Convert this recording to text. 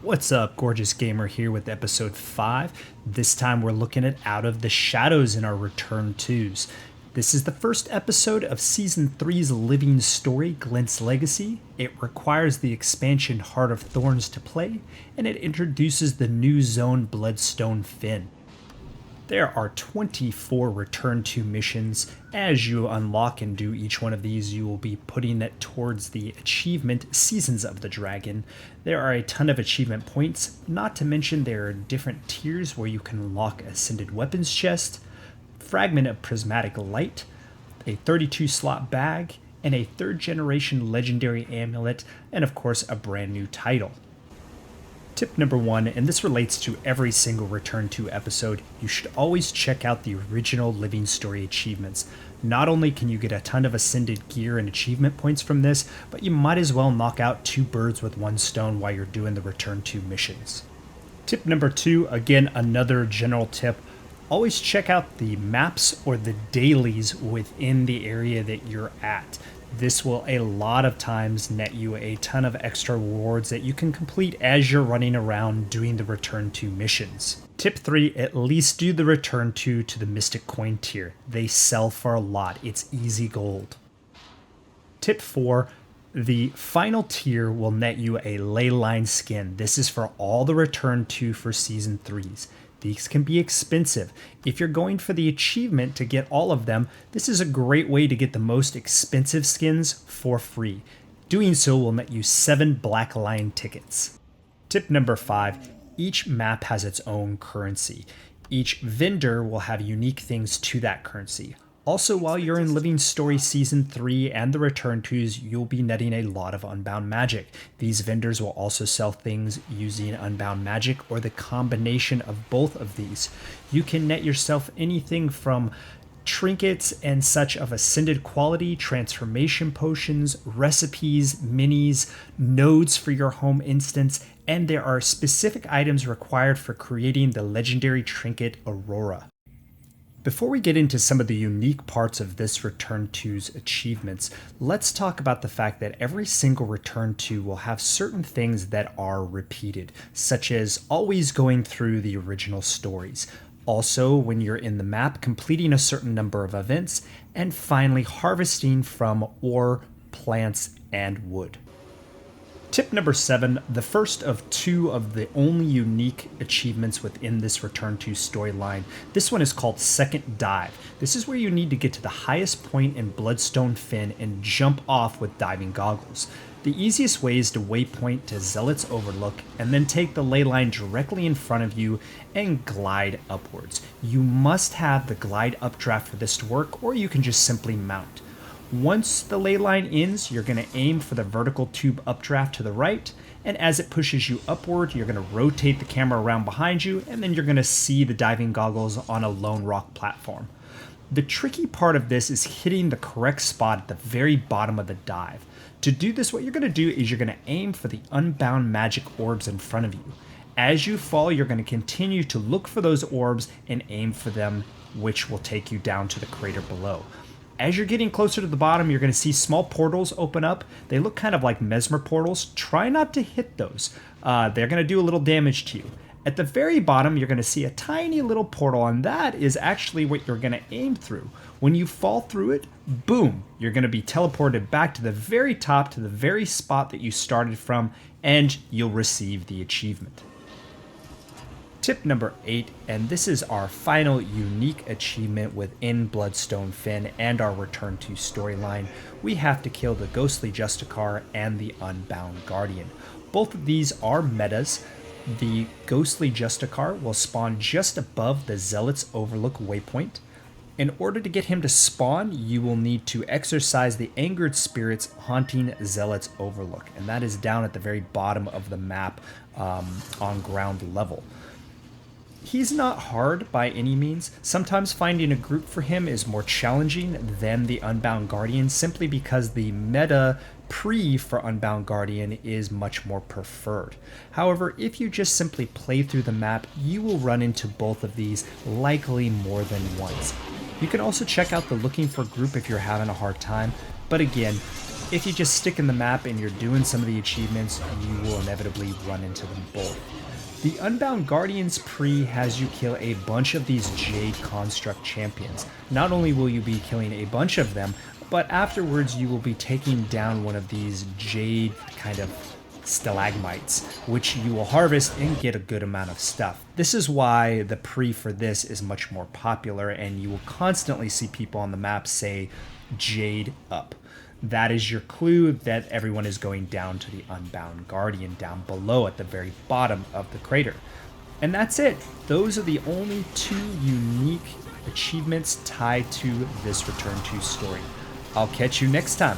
What's up, gorgeous gamer here with episode 5. This time we're looking at Out of the Shadows in our Return 2s. This is the first episode of Season 3's living story, Glint's Legacy. It requires the expansion Heart of Thorns to play, and it introduces the new zone Bloodstone Fen. There are 24 Return 2 missions. As you unlock and do each one of these, you will be putting it towards the achievement Seasons of the Dragon. There are a ton of achievement points, not to mention there are different tiers where you can unlock Ascended Weapons Chest, Fragment of Prismatic Light, a 32 slot bag, and a 3rd generation legendary amulet, and of course a brand new title. Tip number 1, and this relates to every single Return 2 episode, you should always check out the original Living Story achievements. Not only can you get a ton of ascended gear and achievement points from this, but you might as well knock out 2 birds with 1 stone while you're doing the Return 2 missions. Tip number 2, again another general tip, always check out the maps or the dailies within the area that you're at. This will a lot of times net you a ton of extra rewards that you can complete as you're running around doing the Return 2 missions. Tip 3, at least do the Return 2 to the Mystic Coin tier. They sell for a lot. It's easy gold. Tip 4, the final tier will net you a Leyline skin. This is for all the Return 2 for Season 3s. These can be expensive. If you're going for the achievement to get all of them, this is a great way to get the most expensive skins for free. Doing so will net you 7 Black Lion tickets. Tip number 5, each map has its own currency. Each vendor will have unique things to that currency. Also, while you're in Living Story Season 3 and the Return 2s, you'll be netting a lot of Unbound magic. These vendors will also sell things using Unbound magic or the combination of both of these. You can net yourself anything from trinkets and such of ascended quality, transformation potions, recipes, minis, nodes for your home instance, and there are specific items required for creating the legendary trinket Aurora. Before we get into some of the unique parts of this Return 2's achievements, let's talk about the fact that every single Return 2 will have certain things that are repeated, such as always going through the original stories. Also, when you're in the map, completing a certain number of events, and finally harvesting from ore, plants, and wood. Tip number 7, the first of 2 of the only unique achievements within this Return 2 storyline. This one is called Second Dive. This is where you need to get to the highest point in Bloodstone Fen and jump off with diving goggles. The easiest way is to waypoint to Zealot's Overlook and then take the ley line directly in front of you and glide upwards. You must have the glide updraft for this to work, or you can just simply mount. Once the ley line ends, you're going to aim for the vertical tube updraft to the right, and as it pushes you upward, you're going to rotate the camera around behind you, and then you're going to see the diving goggles on a lone rock platform. The tricky part of this is hitting the correct spot at the very bottom of the dive. To do this, what you're going to do is you're going to aim for the Unbound magic orbs in front of you. As you fall, you're going to continue to look for those orbs and aim for them, which will take you down to the crater below. As you're getting closer to the bottom, you're going to see small portals open up. They look kind of like mesmer portals. Try not to hit those. They're going to do a little damage to you. At the very bottom, you're going to see a tiny little portal, and that is actually what you're going to aim through. When you fall through it, boom, you're going to be teleported back to the very top, to the very spot that you started from, and you'll receive the achievement. Tip number 8, and this is our final unique achievement within Bloodstone Fen and our Return 2 storyline. We have to kill the Ghostly Justicar and the Unbound Guardian. Both of these are metas. The Ghostly Justicar will spawn just above the Zealot's Overlook waypoint. In order to get him to spawn, you will need to exorcise the angered spirits haunting Zealot's Overlook, and that is down at the very bottom of the map on ground level. He's not hard by any means. Sometimes finding a group for him is more challenging than the Unbound Guardian, simply because the meta pre for Unbound Guardian is much more preferred. However, if you just simply play through the map, you will run into both of these likely more than once. You can also check out the looking for group if you're having a hard time, but again, if you just stick in the map and you're doing some of the achievements, you will inevitably run into them both. The Unbound Guardians pre has you kill a bunch of these Jade Construct champions. Not only will you be killing a bunch of them, but afterwards you will be taking down one of these Jade kind of stalagmites, which you will harvest and get a good amount of stuff. This is why the pre for this is much more popular, and you will constantly see people on the map say Jade up. That is your clue that everyone is going down to the Unbound Guardian down below at the very bottom of the crater. And that's it. Those are the only 2 unique achievements tied to this Return to story. I'll catch you next time.